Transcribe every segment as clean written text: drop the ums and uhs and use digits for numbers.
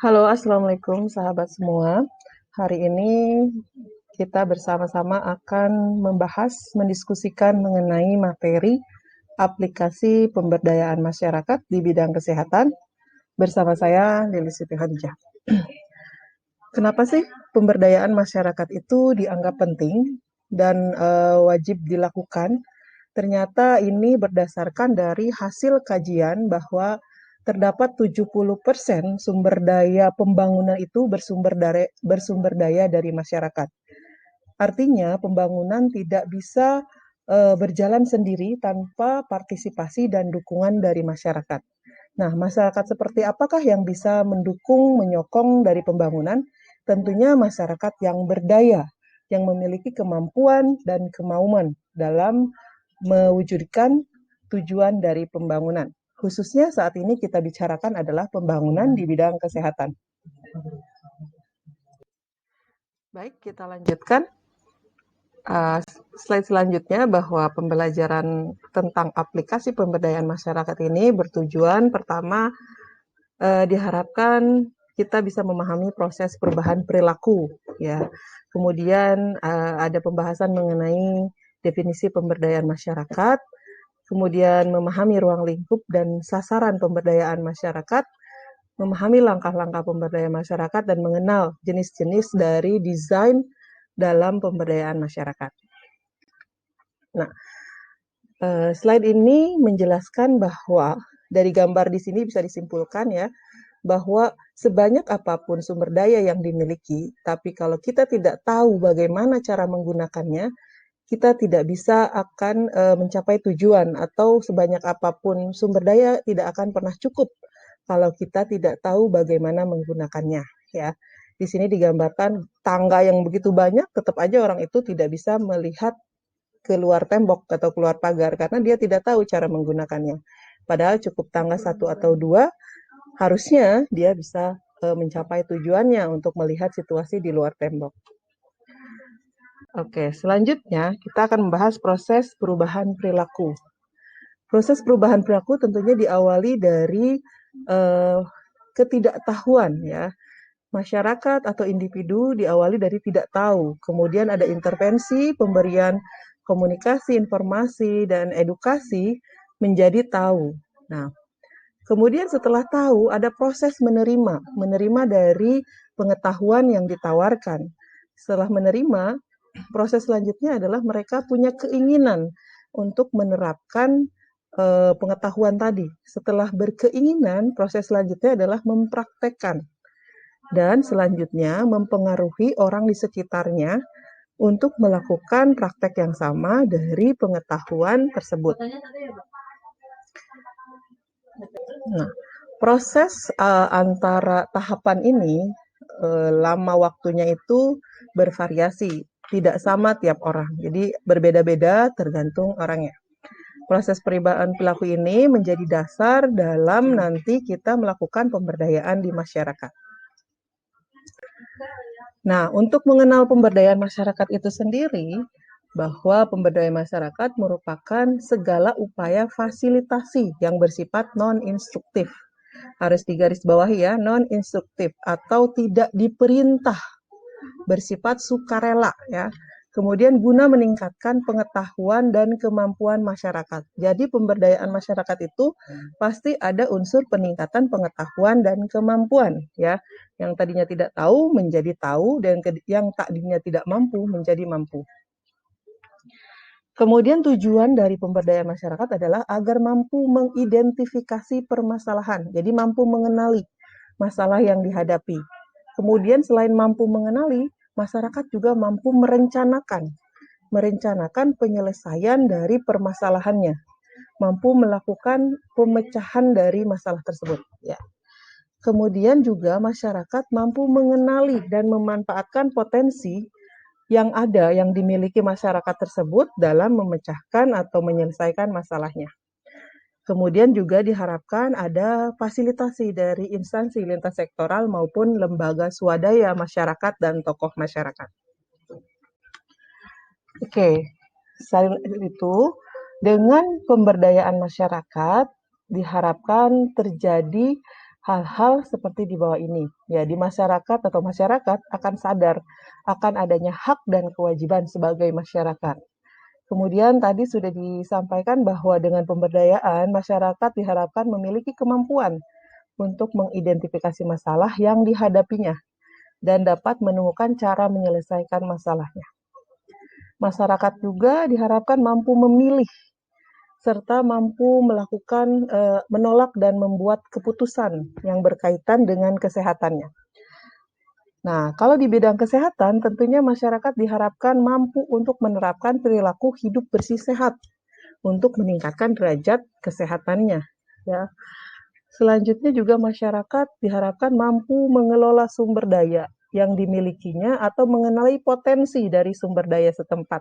Halo, Assalamualaikum sahabat semua. Hari ini kita bersama-sama akan mendiskusikan mengenai materi aplikasi pemberdayaan masyarakat di bidang kesehatan bersama saya, Lili Siti Khadijah. Kenapa sih pemberdayaan masyarakat itu dianggap penting dan wajib dilakukan? Ternyata ini berdasarkan dari hasil kajian bahwa terdapat 70% sumber daya pembangunan itu bersumber daya dari masyarakat. Artinya pembangunan tidak bisa berjalan sendiri tanpa partisipasi dan dukungan dari masyarakat. Nah, masyarakat seperti apakah yang bisa mendukung, menyokong dari pembangunan? Tentunya masyarakat yang berdaya, yang memiliki kemampuan dan kemauan dalam mewujudkan tujuan dari pembangunan. Khususnya saat ini kita bicarakan adalah pembangunan di bidang kesehatan. Baik, kita lanjutkan. Slide selanjutnya bahwa pembelajaran tentang aplikasi pemberdayaan masyarakat ini bertujuan pertama diharapkan kita bisa memahami proses perubahan perilaku, ya. Kemudian ada pembahasan mengenai definisi pemberdayaan masyarakat, kemudian memahami ruang lingkup dan sasaran pemberdayaan masyarakat, memahami langkah-langkah pemberdayaan masyarakat, dan mengenal jenis-jenis dari desain dalam pemberdayaan masyarakat. Nah, slide ini menjelaskan bahwa dari gambar di sini bisa disimpulkan ya, bahwa sebanyak apapun sumber daya yang dimiliki, tapi kalau kita tidak tahu bagaimana cara menggunakannya, kita tidak bisa akan mencapai tujuan, atau sebanyak apapun sumber daya tidak akan pernah cukup kalau kita tidak tahu bagaimana menggunakannya, ya. Di sini digambarkan tangga yang begitu banyak, tetap aja orang itu tidak bisa melihat keluar tembok atau keluar pagar karena dia tidak tahu cara menggunakannya. Padahal cukup tangga 1 atau 2, harusnya dia bisa mencapai tujuannya untuk melihat situasi di luar tembok. Oke, selanjutnya kita akan membahas proses perubahan perilaku. Proses perubahan perilaku tentunya diawali dari ketidaktahuan, ya. Masyarakat atau individu diawali dari tidak tahu. Kemudian ada intervensi, pemberian komunikasi, informasi, dan edukasi menjadi tahu. Nah, kemudian setelah tahu ada proses menerima dari pengetahuan yang ditawarkan. Setelah menerima, proses selanjutnya adalah mereka punya keinginan untuk menerapkan pengetahuan tadi. Setelah berkeinginan, proses selanjutnya adalah mempraktekkan. Dan selanjutnya mempengaruhi orang di sekitarnya untuk melakukan praktek yang sama dari pengetahuan tersebut. Nah, proses antara tahapan ini lama waktunya itu bervariasi, tidak sama tiap orang. Jadi berbeda-beda tergantung orangnya. Proses perubahan perilaku ini menjadi dasar dalam nanti kita melakukan pemberdayaan di masyarakat. Nah, untuk mengenal pemberdayaan masyarakat itu sendiri, bahwa pemberdayaan masyarakat merupakan segala upaya fasilitasi yang bersifat non-instruktif. Harus digarisbawahi ya, non-instruktif atau tidak diperintah, bersifat sukarela ya. Kemudian guna meningkatkan pengetahuan dan kemampuan masyarakat. Jadi pemberdayaan masyarakat itu pasti ada unsur peningkatan pengetahuan dan kemampuan ya. Yang tadinya tidak tahu menjadi tahu, dan yang tadinya tidak mampu menjadi mampu. Kemudian tujuan dari pemberdayaan masyarakat adalah agar mampu mengidentifikasi permasalahan. Jadi mampu mengenali masalah yang dihadapi. Kemudian selain mampu mengenali, masyarakat juga mampu merencanakan penyelesaian dari permasalahannya, mampu melakukan pemecahan dari masalah tersebut. Ya. Kemudian juga masyarakat mampu mengenali dan memanfaatkan potensi yang ada, yang dimiliki masyarakat tersebut dalam memecahkan atau menyelesaikan masalahnya. Kemudian juga diharapkan ada fasilitasi dari instansi lintas sektoral maupun lembaga swadaya masyarakat dan tokoh masyarakat. Oke, selain itu, dengan pemberdayaan masyarakat diharapkan terjadi hal-hal seperti di bawah ini. Ya, di masyarakat atau masyarakat akan sadar akan adanya hak dan kewajiban sebagai masyarakat. Kemudian tadi sudah disampaikan bahwa dengan pemberdayaan, masyarakat diharapkan memiliki kemampuan untuk mengidentifikasi masalah yang dihadapinya dan dapat menemukan cara menyelesaikan masalahnya. Masyarakat juga diharapkan mampu memilih serta mampu melakukan menolak dan membuat keputusan yang berkaitan dengan kesehatannya. Nah, kalau di bidang kesehatan, tentunya masyarakat diharapkan mampu untuk menerapkan perilaku hidup bersih sehat untuk meningkatkan derajat kesehatannya. Ya. Selanjutnya juga masyarakat diharapkan mampu mengelola sumber daya yang dimilikinya atau mengenali potensi dari sumber daya setempat,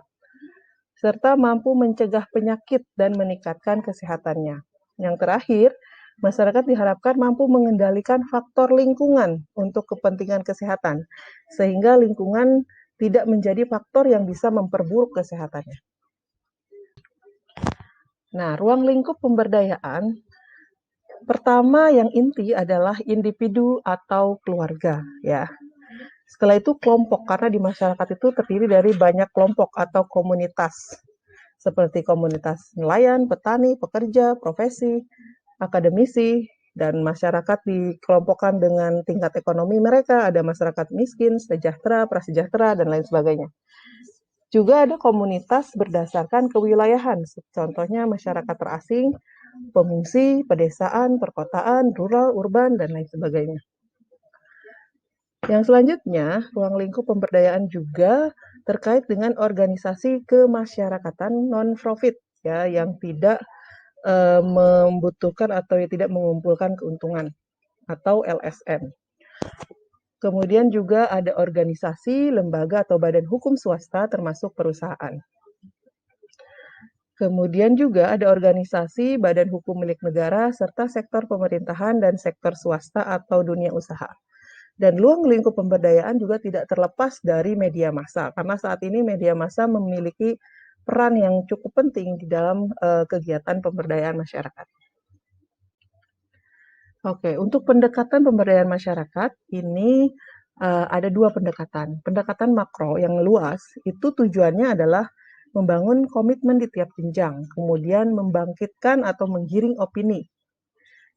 serta mampu mencegah penyakit dan meningkatkan kesehatannya. Yang terakhir, masyarakat diharapkan mampu mengendalikan faktor lingkungan untuk kepentingan kesehatan, sehingga lingkungan tidak menjadi faktor yang bisa memperburuk kesehatannya. Nah, ruang lingkup pemberdayaan, pertama yang inti adalah individu atau keluarga, ya. Setelah itu kelompok, karena di masyarakat itu terdiri dari banyak kelompok atau komunitas, seperti komunitas nelayan, petani, pekerja, profesi, akademisi, dan masyarakat dikelompokkan dengan tingkat ekonomi mereka, ada masyarakat miskin, sejahtera, prasejahtera, dan lain sebagainya. Juga ada komunitas berdasarkan kewilayahan, contohnya masyarakat terasing, pengungsi, pedesaan, perkotaan, rural, urban, dan lain sebagainya. Yang selanjutnya, ruang lingkup pemberdayaan juga terkait dengan organisasi kemasyarakatan non-profit, ya, yang tidak membutuhkan atau tidak mengumpulkan keuntungan, atau LSM. Kemudian juga ada organisasi, lembaga, atau badan hukum swasta termasuk perusahaan. Kemudian juga ada organisasi, badan hukum milik negara, serta sektor pemerintahan dan sektor swasta atau dunia usaha. Dan ruang lingkup pemberdayaan juga tidak terlepas dari media massa, karena saat ini media massa memiliki peran yang cukup penting di dalam kegiatan pemberdayaan masyarakat. Oke, untuk pendekatan pemberdayaan masyarakat ini ada dua pendekatan. Pendekatan makro yang luas itu tujuannya adalah membangun komitmen di tiap jenjang, kemudian membangkitkan atau menggiring opini.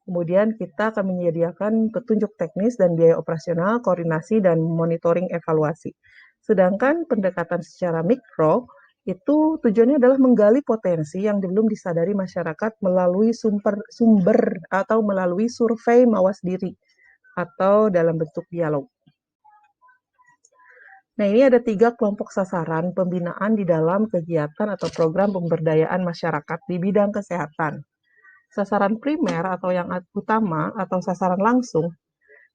Kemudian kita akan menyediakan petunjuk teknis dan biaya operasional, koordinasi, dan monitoring evaluasi. Sedangkan pendekatan secara mikro itu tujuannya adalah menggali potensi yang belum disadari masyarakat melalui sumber atau melalui survei mawas diri atau dalam bentuk dialog. Nah, ini ada 3 kelompok sasaran pembinaan di dalam kegiatan atau program pemberdayaan masyarakat di bidang kesehatan. Sasaran primer atau yang utama atau sasaran langsung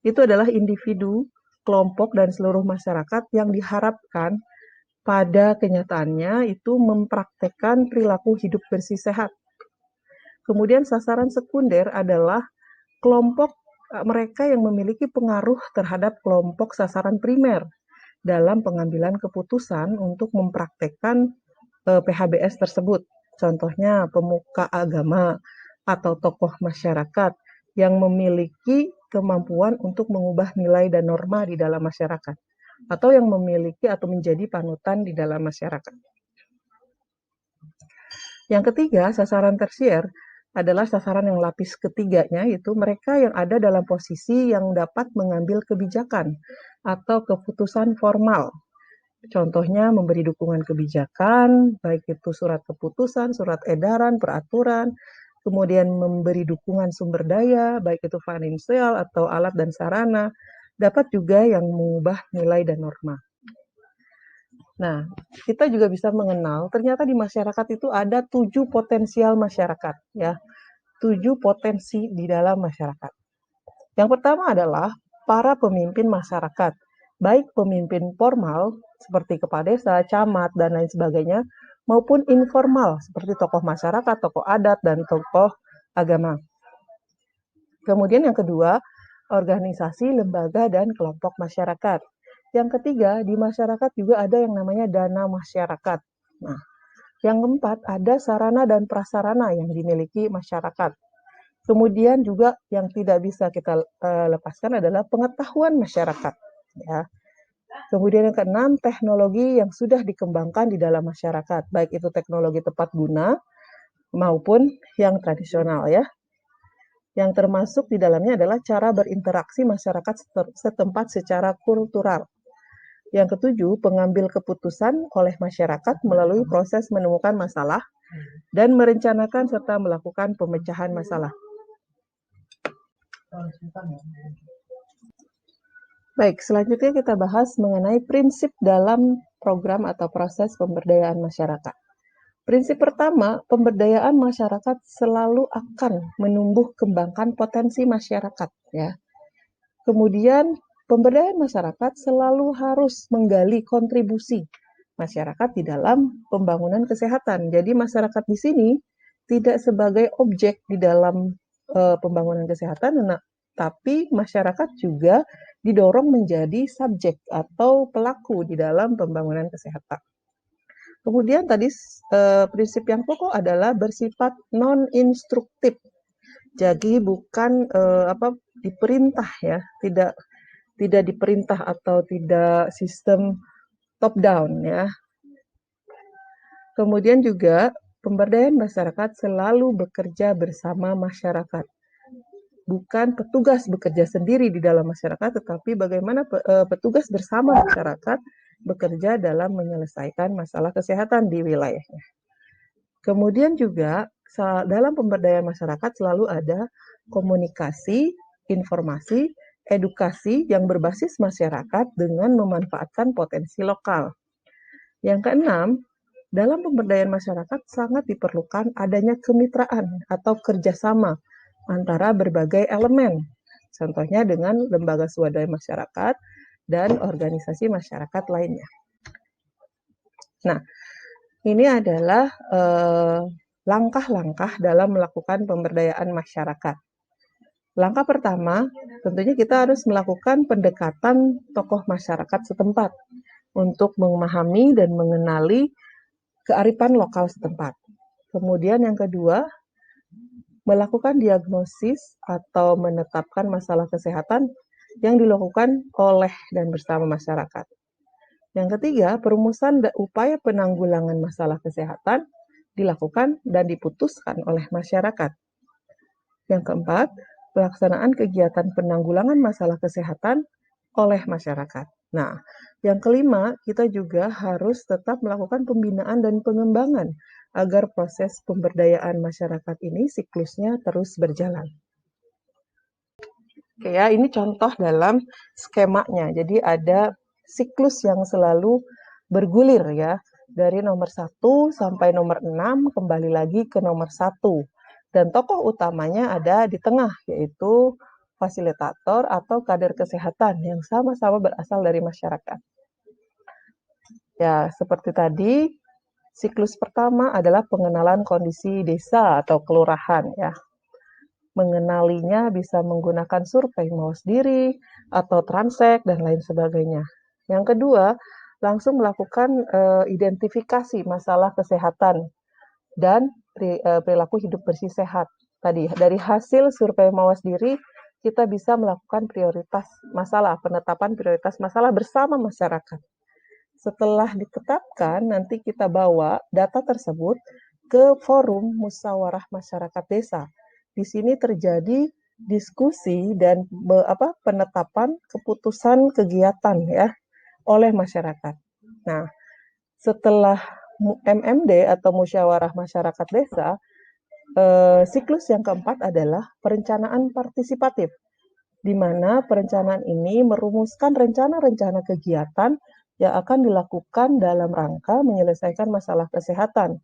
itu adalah individu, kelompok, dan seluruh masyarakat yang diharapkan pada kenyataannya itu mempraktekkan perilaku hidup bersih sehat. Kemudian sasaran sekunder adalah kelompok mereka yang memiliki pengaruh terhadap kelompok sasaran primer dalam pengambilan keputusan untuk mempraktekkan PHBS tersebut. Contohnya pemuka agama atau tokoh masyarakat yang memiliki kemampuan untuk mengubah nilai dan norma di dalam masyarakat, atau yang memiliki atau menjadi panutan di dalam masyarakat. Yang ketiga, sasaran tersier adalah sasaran yang lapis ketiganya, yaitu mereka yang ada dalam posisi yang dapat mengambil kebijakan atau keputusan formal. Contohnya memberi dukungan kebijakan, baik itu surat keputusan, surat edaran, peraturan, kemudian memberi dukungan sumber daya, baik itu finansial atau alat dan sarana, dapat juga yang mengubah nilai dan norma. Nah, kita juga bisa mengenal, ternyata di masyarakat itu ada 7 potensial masyarakat, ya. 7 potensi di dalam masyarakat. Yang pertama adalah para pemimpin masyarakat, baik pemimpin formal seperti kepala desa, camat, dan lain sebagainya, maupun informal seperti tokoh masyarakat, tokoh adat, dan tokoh agama. Kemudian yang kedua, organisasi, lembaga, dan kelompok masyarakat. Yang ketiga, di masyarakat juga ada yang namanya dana masyarakat. Nah, yang keempat, ada sarana dan prasarana yang dimiliki masyarakat. Kemudian juga yang tidak bisa kita lepaskan adalah pengetahuan masyarakat. Ya. Kemudian yang keenam, teknologi yang sudah dikembangkan di dalam masyarakat, baik itu teknologi tepat guna maupun yang tradisional ya. Yang termasuk di dalamnya adalah cara berinteraksi masyarakat setempat secara kultural. Yang ketujuh, pengambil keputusan oleh masyarakat melalui proses menemukan masalah dan merencanakan serta melakukan pemecahan masalah. Baik, selanjutnya kita bahas mengenai prinsip dalam program atau proses pemberdayaan masyarakat. Prinsip pertama, pemberdayaan masyarakat selalu akan menumbuh kembangkan potensi masyarakat, ya. Kemudian, pemberdayaan masyarakat selalu harus menggali kontribusi masyarakat di dalam pembangunan kesehatan. Jadi masyarakat di sini tidak sebagai objek di dalam pembangunan kesehatan, tapi masyarakat juga didorong menjadi subjek atau pelaku di dalam pembangunan kesehatan. Kemudian tadi prinsip yang pokok adalah bersifat non-instruktif. Jadi bukan diperintah ya, tidak diperintah atau tidak sistem top down ya. Kemudian juga pemberdayaan masyarakat selalu bekerja bersama masyarakat. Bukan petugas bekerja sendiri di dalam masyarakat, tetapi bagaimana petugas bersama masyarakat bekerja dalam menyelesaikan masalah kesehatan di wilayahnya. Kemudian juga dalam pemberdayaan masyarakat selalu ada komunikasi, informasi, edukasi yang berbasis masyarakat dengan memanfaatkan potensi lokal. Yang keenam, dalam pemberdayaan masyarakat sangat diperlukan adanya kemitraan atau kerjasama antara berbagai elemen, contohnya dengan lembaga swadaya masyarakat dan organisasi masyarakat lainnya. Nah, ini adalah langkah-langkah dalam melakukan pemberdayaan masyarakat. Langkah pertama, tentunya kita harus melakukan pendekatan tokoh masyarakat setempat untuk memahami dan mengenali kearifan lokal setempat. Kemudian yang kedua, melakukan diagnosis atau menetapkan masalah kesehatan yang dilakukan oleh dan bersama masyarakat. Yang ketiga, perumusan upaya penanggulangan masalah kesehatan dilakukan dan diputuskan oleh masyarakat. Yang keempat, pelaksanaan kegiatan penanggulangan masalah kesehatan oleh masyarakat. Nah, yang kelima, kita juga harus tetap melakukan pembinaan dan pengembangan agar proses pemberdayaan masyarakat ini siklusnya terus berjalan. Oke ya, ini contoh dalam skemanya. Jadi ada siklus yang selalu bergulir ya, dari nomor 1 sampai nomor 6 kembali lagi ke nomor 1. Dan tokoh utamanya ada di tengah, yaitu fasilitator atau kader kesehatan yang sama-sama berasal dari masyarakat. Ya, seperti tadi, siklus pertama adalah pengenalan kondisi desa atau kelurahan ya. Mengenalinya bisa menggunakan survei mau sendiri atau transek dan lain sebagainya. Yang kedua, langsung melakukan identifikasi masalah kesehatan dan perilaku hidup bersih sehat. Tadi dari hasil survei mau sendiri kita bisa melakukan prioritas masalah, penetapan prioritas masalah bersama masyarakat. Setelah ditetapkan, nanti kita bawa data tersebut ke forum musyawarah masyarakat desa. Di sini terjadi diskusi dan penetapan keputusan kegiatan ya oleh masyarakat. Nah, setelah MMD atau musyawarah masyarakat desa, siklus yang keempat adalah perencanaan partisipatif, di mana perencanaan ini merumuskan rencana-rencana kegiatan yang akan dilakukan dalam rangka menyelesaikan masalah kesehatan.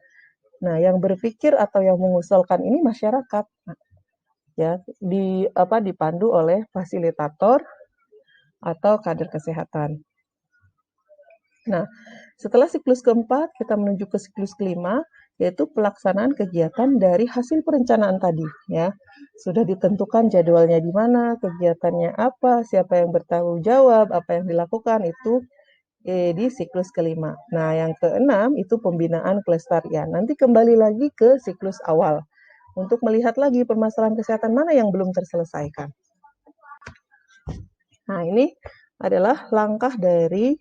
Nah, yang berpikir atau yang mengusulkan ini masyarakat, ya, dipandu oleh fasilitator atau kader kesehatan. Nah, setelah siklus keempat, kita menuju ke siklus kelima, yaitu pelaksanaan kegiatan dari hasil perencanaan tadi. Ya, sudah ditentukan jadwalnya di mana, kegiatannya apa, siapa yang bertanggung jawab, apa yang dilakukan itu di siklus kelima. Nah, yang keenam itu pembinaan kelestarian. Nanti kembali lagi ke siklus awal untuk melihat lagi permasalahan kesehatan mana yang belum terselesaikan. Nah, ini adalah langkah dari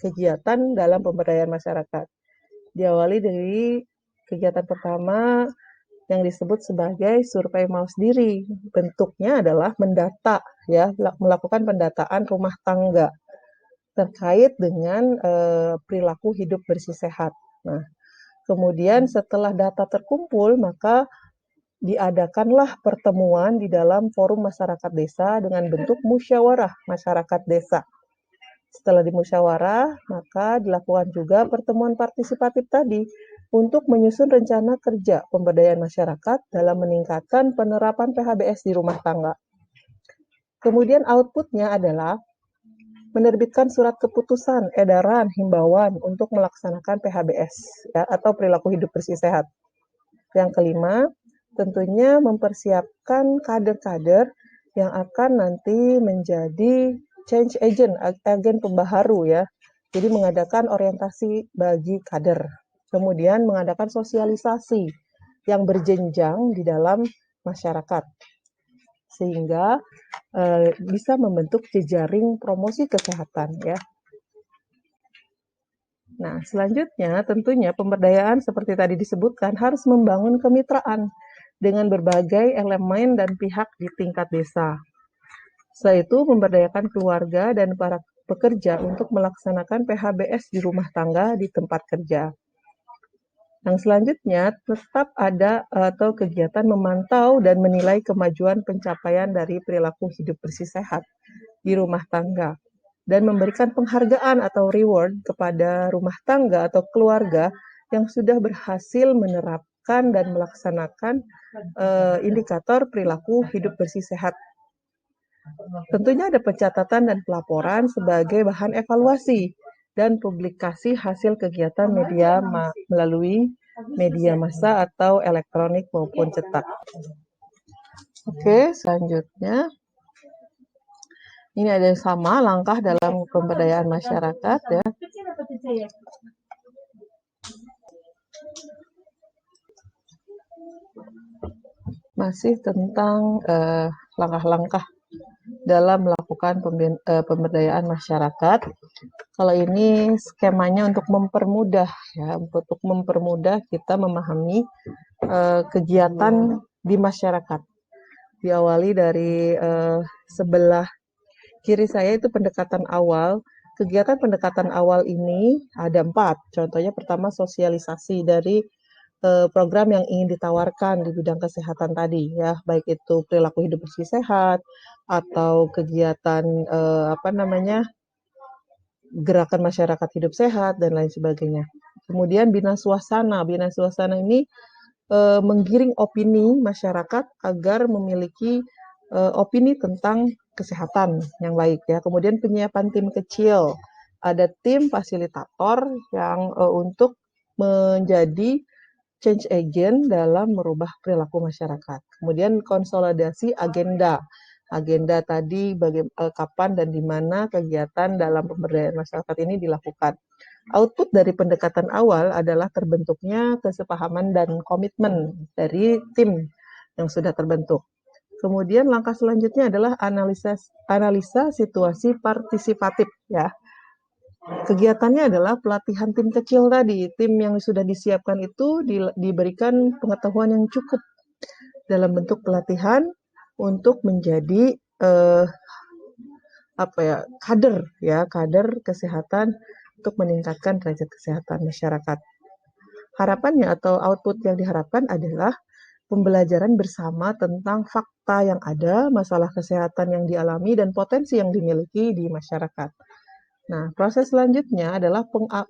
kegiatan dalam pemberdayaan masyarakat. Diawali dari kegiatan pertama yang disebut sebagai survei mau sendiri. Bentuknya adalah mendata, ya, melakukan pendataan rumah tangga terkait dengan perilaku hidup bersih sehat. Nah, kemudian setelah data terkumpul, maka diadakanlah pertemuan di dalam forum masyarakat desa dengan bentuk musyawarah masyarakat desa. Setelah dimusyawarah, maka dilakukan juga pertemuan partisipatif tadi untuk menyusun rencana kerja pemberdayaan masyarakat dalam meningkatkan penerapan PHBS di rumah tangga. Kemudian outputnya adalah menerbitkan surat keputusan, edaran, himbauan untuk melaksanakan PHBS, ya, atau perilaku hidup bersih sehat. Yang kelima, tentunya mempersiapkan kader-kader yang akan nanti menjadi change agent, agen pembaharu, ya. Jadi mengadakan orientasi bagi kader. Kemudian mengadakan sosialisasi yang berjenjang di dalam masyarakat. Sehingga bisa membentuk jejaring promosi kesehatan, ya. Nah, selanjutnya tentunya pemberdayaan seperti tadi disebutkan harus membangun kemitraan dengan berbagai elemen dan pihak di tingkat desa. Setelah itu memberdayakan keluarga dan para pekerja untuk melaksanakan PHBS di rumah tangga di tempat kerja. Yang selanjutnya tetap ada atau kegiatan memantau dan menilai kemajuan pencapaian dari perilaku hidup bersih sehat di rumah tangga dan memberikan penghargaan atau reward kepada rumah tangga atau keluarga yang sudah berhasil menerapkan dan melaksanakan indikator perilaku hidup bersih sehat. Tentunya ada pencatatan dan pelaporan sebagai bahan evaluasi dan publikasi hasil kegiatan media melalui media massa atau elektronik maupun cetak. Oke, selanjutnya ini ada yang sama langkah dalam pemberdayaan masyarakat, ya. Masih tentang langkah-langkah dalam melakukan pemberdayaan masyarakat. Kalau ini skemanya untuk mempermudah, ya, untuk mempermudah kita memahami kegiatan di masyarakat. Diawali dari sebelah kiri saya itu pendekatan awal. Kegiatan pendekatan awal ini ada 4. Contohnya pertama sosialisasi dari program yang ingin ditawarkan di bidang kesehatan tadi, ya, baik itu perilaku hidup bersih sehat atau kegiatan gerakan masyarakat hidup sehat dan lain sebagainya. Kemudian bina suasana ini menggiring opini masyarakat agar memiliki opini tentang kesehatan yang baik, ya. Kemudian penyiapan tim kecil, ada tim fasilitator yang untuk menjadi change agent dalam merubah perilaku masyarakat. Kemudian konsolidasi agenda tadi kapan dan di mana kegiatan dalam pemberdayaan masyarakat ini dilakukan. Output dari pendekatan awal adalah terbentuknya kesepahaman dan komitmen dari tim yang sudah terbentuk. Kemudian langkah selanjutnya adalah analisa situasi partisipatif, ya. Kegiatannya adalah pelatihan tim kecil tadi. Tim yang sudah disiapkan itu diberikan pengetahuan yang cukup dalam bentuk pelatihan untuk menjadi kader kesehatan untuk meningkatkan derajat kesehatan masyarakat. Harapannya atau output yang diharapkan adalah pembelajaran bersama tentang fakta yang ada, masalah kesehatan yang dialami, dan potensi yang dimiliki di masyarakat. Nah, proses selanjutnya adalah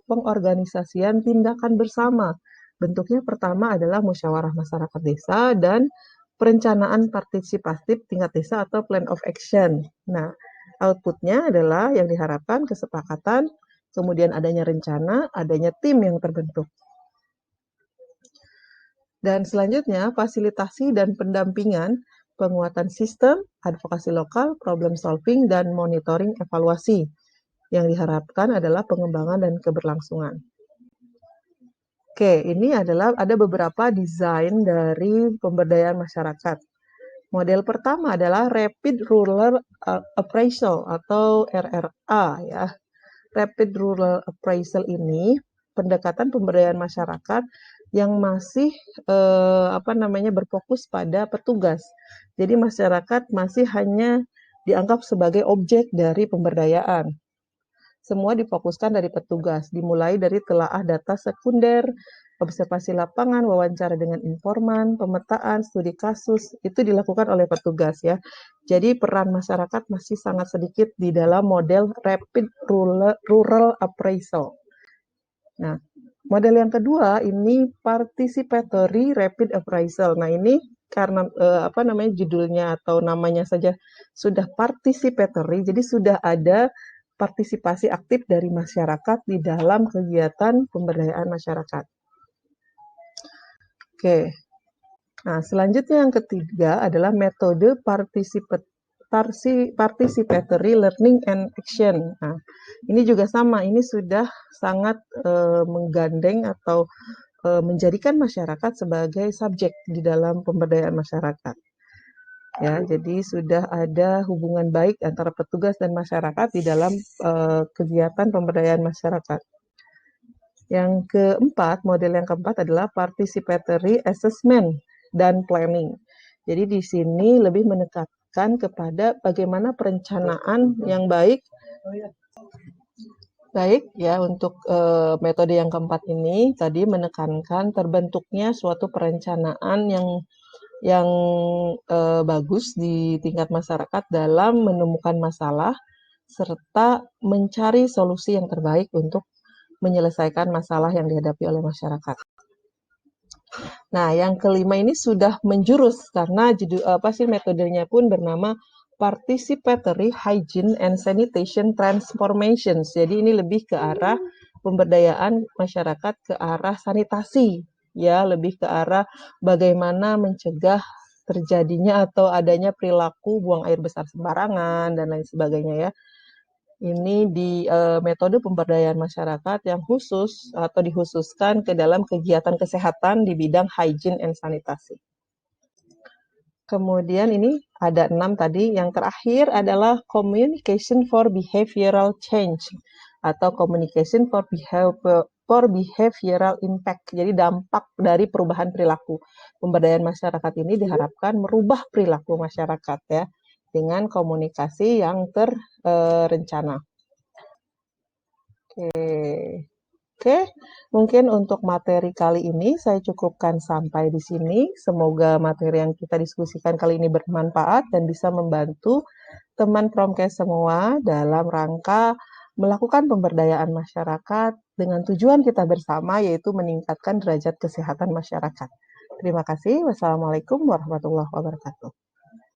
pengorganisasian tindakan bersama. Bentuknya pertama adalah musyawarah masyarakat desa dan perencanaan partisipatif tingkat desa atau plan of action. Nah, outputnya adalah yang diharapkan kesepakatan, kemudian adanya rencana, adanya tim yang terbentuk. Dan selanjutnya, fasilitasi dan pendampingan, penguatan sistem, advokasi lokal, problem solving, dan monitoring evaluasi. Yang diharapkan adalah pengembangan dan keberlangsungan. Oke, ini adalah ada beberapa desain dari pemberdayaan masyarakat. Model pertama adalah Rapid Rural Appraisal atau RRA ya. Rapid Rural Appraisal ini pendekatan pemberdayaan masyarakat yang masih berfokus pada petugas. Jadi masyarakat masih hanya dianggap sebagai objek dari pemberdayaan. Semua difokuskan dari petugas, dimulai dari telaah data sekunder, observasi lapangan, wawancara dengan informan, pemetaan, studi kasus, itu dilakukan oleh petugas ya. Jadi peran masyarakat masih sangat sedikit di dalam model Rapid Rural Appraisal. Nah, model yang kedua ini Participatory Rapid Appraisal. Nah, ini karena judulnya atau namanya saja sudah participatory, jadi sudah ada partisipasi aktif dari masyarakat di dalam kegiatan pemberdayaan masyarakat. Oke. Nah, selanjutnya yang ketiga adalah metode participatory learning and action. Nah, ini juga sama, ini sudah sangat menggandeng atau menjadikan masyarakat sebagai subjek di dalam pemberdayaan masyarakat. Ya, jadi sudah ada hubungan baik antara petugas dan masyarakat di dalam kegiatan pemberdayaan masyarakat. Yang keempat, model yang keempat adalah participatory assessment dan planning. Jadi di sini lebih menekankan kepada bagaimana perencanaan yang baik ya untuk metode yang keempat ini tadi menekankan terbentuknya suatu perencanaan yang bagus di tingkat masyarakat dalam menemukan masalah serta mencari solusi yang terbaik untuk menyelesaikan masalah yang dihadapi oleh masyarakat. Nah, yang kelima ini sudah menjurus karena metodenya pun bernama Participatory Hygiene and Sanitation Transformations. Jadi ini lebih ke arah pemberdayaan masyarakat ke arah sanitasi, ya, lebih ke arah bagaimana mencegah terjadinya atau adanya perilaku buang air besar sembarangan dan lain sebagainya ya. Ini di metode pemberdayaan masyarakat yang khusus atau dikhususkan ke dalam kegiatan kesehatan di bidang hygiene and sanitasi. Kemudian ini ada 6 tadi. Yang terakhir adalah Communication for Behavioral Change atau Communication for Behavioral Impact. Jadi dampak dari perubahan perilaku. Pemberdayaan masyarakat ini diharapkan merubah perilaku masyarakat ya dengan komunikasi yang terencana. Oke, mungkin untuk materi kali ini saya cukupkan sampai di sini. Semoga materi yang kita diskusikan kali ini bermanfaat dan bisa membantu teman Promkes semua dalam rangka melakukan pemberdayaan masyarakat dengan tujuan kita bersama, yaitu meningkatkan derajat kesehatan masyarakat. Terima kasih. Wassalamualaikum warahmatullahi wabarakatuh.